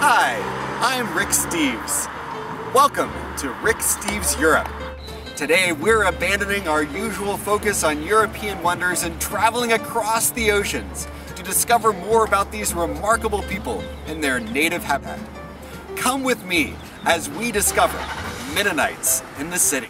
Hi, I'm Rick Steves. Welcome to Rick Steves Europe. Today we're abandoning our usual focus on European wonders and traveling across the oceans to discover more about these remarkable people in their native habitat. Come with me as we discover Mennonites in the city.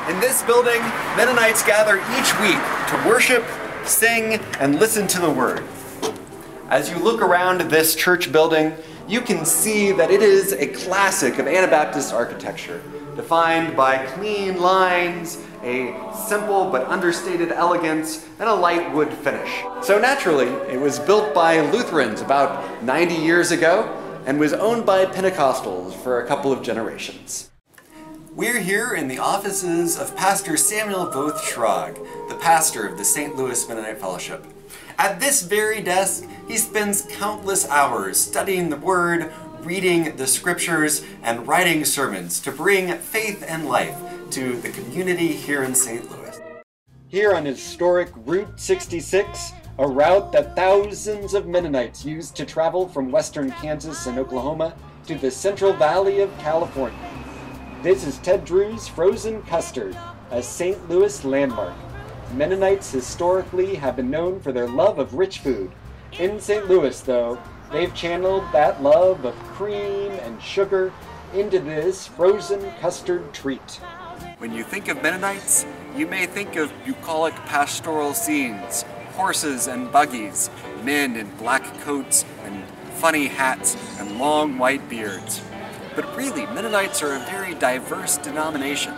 In this building, Mennonites gather each week to worship, sing, and listen to the Word. As you look around this church building, you can see that it is a classic of Anabaptist architecture, defined by clean lines, a simple but understated elegance, and a light wood finish. So naturally, it was built by Lutherans about 90 years ago and was owned by Pentecostals for a couple of generations. We're here in the offices of Pastor Samuel Voth Schrag, the pastor of the St. Louis Mennonite Fellowship. At this very desk, he spends countless hours studying the Word, reading the Scriptures, and writing sermons to bring faith and life to the community here in St. Louis. Here on historic Route 66, a route that thousands of Mennonites used to travel from western Kansas and Oklahoma to the Central Valley of California. This is Ted Drew's Frozen Custard, a St. Louis landmark. Mennonites historically have been known for their love of rich food. In St. Louis, though, they've channeled that love of cream and sugar into this frozen custard treat. When you think of Mennonites, you may think of bucolic pastoral scenes, horses and buggies, men in black coats and funny hats and long white beards. But really, Mennonites are a very diverse denomination.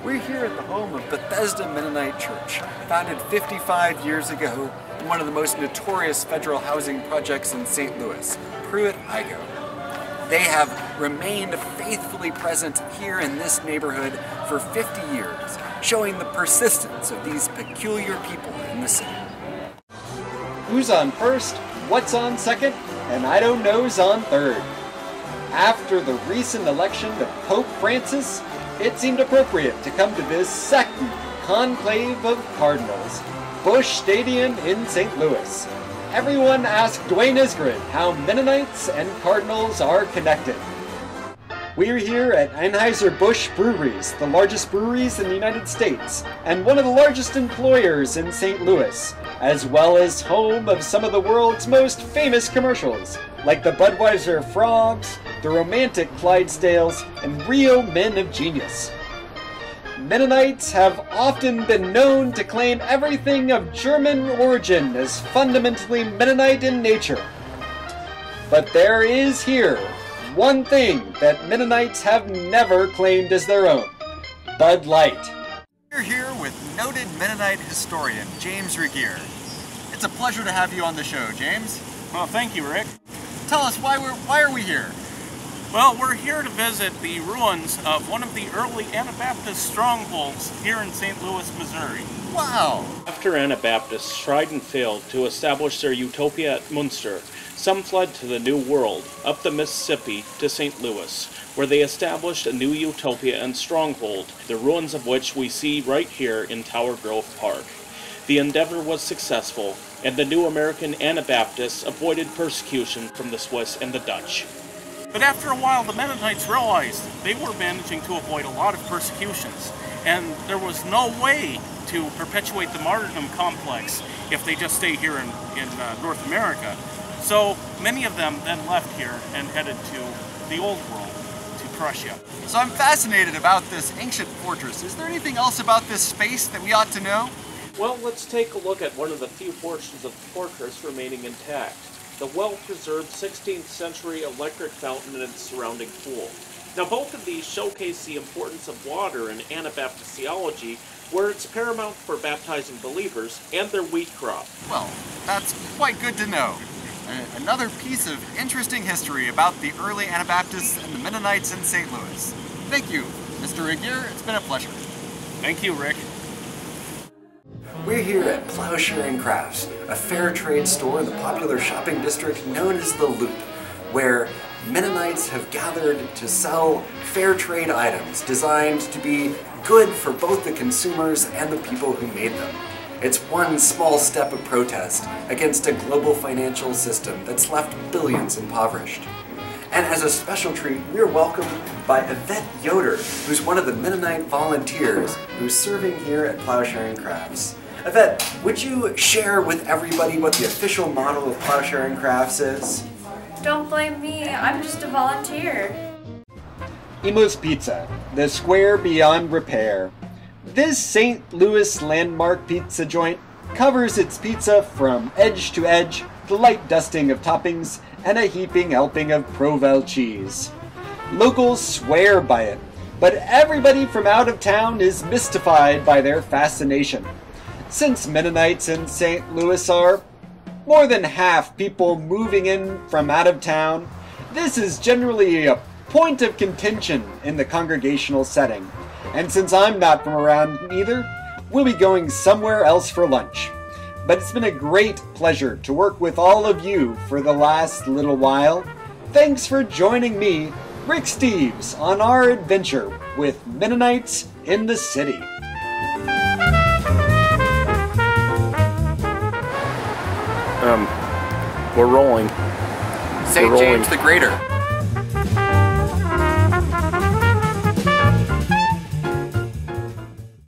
We're here at the home of Bethesda Mennonite Church, founded 55 years ago in one of the most notorious federal housing projects in St. Louis, Pruitt-Igoe. They have remained faithfully present here in this neighborhood for 50 years, showing the persistence of these peculiar people in the city. Who's on first, what's on second, and I don't know's on third. After the recent election of Pope Francis, it seemed appropriate to come to this second conclave of cardinals, Busch Stadium in St. Louis. Everyone asked Dwayne Isgrid how Mennonites and cardinals are connected. We're here at Anheuser-Busch Breweries, the largest breweries in the United States, and one of the largest employers in St. Louis, as well as home of some of the world's most famous commercials, like the Budweiser Frogs, the romantic Clydesdales, and real men of genius. Mennonites have often been known to claim everything of German origin as fundamentally Mennonite in nature. But there is here one thing that Mennonites have never claimed as their own: Bud Light. We're here with noted Mennonite historian James Regier. It's a pleasure to have you on the show, James. Well, thank you, Rick. Tell us, why are we here? Well, we're here to visit the ruins of one of the early Anabaptist strongholds here in St. Louis, Missouri. Wow! After Anabaptists tried and failed to establish their utopia at Munster, some fled to the New World, up the Mississippi to St. Louis, where they established a new utopia and stronghold, the ruins of which we see right here in Tower Grove Park. The endeavor was successful, and the new American Anabaptists avoided persecution from the Swiss and the Dutch. But after a while, the Mennonites realized they were managing to avoid a lot of persecutions, and there was no way to perpetuate the martyrdom complex if they just stay here in North America. So many of them then left here and headed to the Old World, to Prussia. So I'm fascinated about this ancient fortress. Is there anything else about this space that we ought to know? Well, let's take a look at one of the few portions of the fortress remaining intact, the well-preserved 16th century electric fountain and its surrounding pool. Now, both of these showcase the importance of water in Anabaptist theology, where it's paramount for baptizing believers and their wheat crop. Well, that's quite good to know. Another piece of interesting history about the early Anabaptists and the Mennonites in St. Louis. Thank you, Mr. Regier. It's been a pleasure. Thank you, Rick. We're here at Plowshare and Crafts, a fair trade store in the popular shopping district known as the Loop, where Mennonites have gathered to sell fair trade items designed to be good for both the consumers and the people who made them. It's one small step of protest against a global financial system that's left billions impoverished. And as a special treat, we're welcomed by Yvette Yoder, who's one of the Mennonite volunteers who's serving here at Plowshare and Crafts. Yvette, would you share with everybody what the official motto of Plowshare and Crafts is? Don't blame me, I'm just a volunteer. Imo's Pizza, the square beyond repair. This St. Louis landmark pizza joint covers its pizza from edge to edge, the light dusting of toppings, and a heaping helping of Provel cheese. Locals swear by it, but everybody from out of town is mystified by their fascination. Since Mennonites in St. Louis are more than half people moving in from out of town, this is generally a point of contention in the congregational setting. And since I'm not from around either, we'll be going somewhere else for lunch. But it's been a great pleasure to work with all of you for the last little while. Thanks for joining me, Rick Steves, on our adventure with Mennonites in the city. We're rolling. St. James the Greater.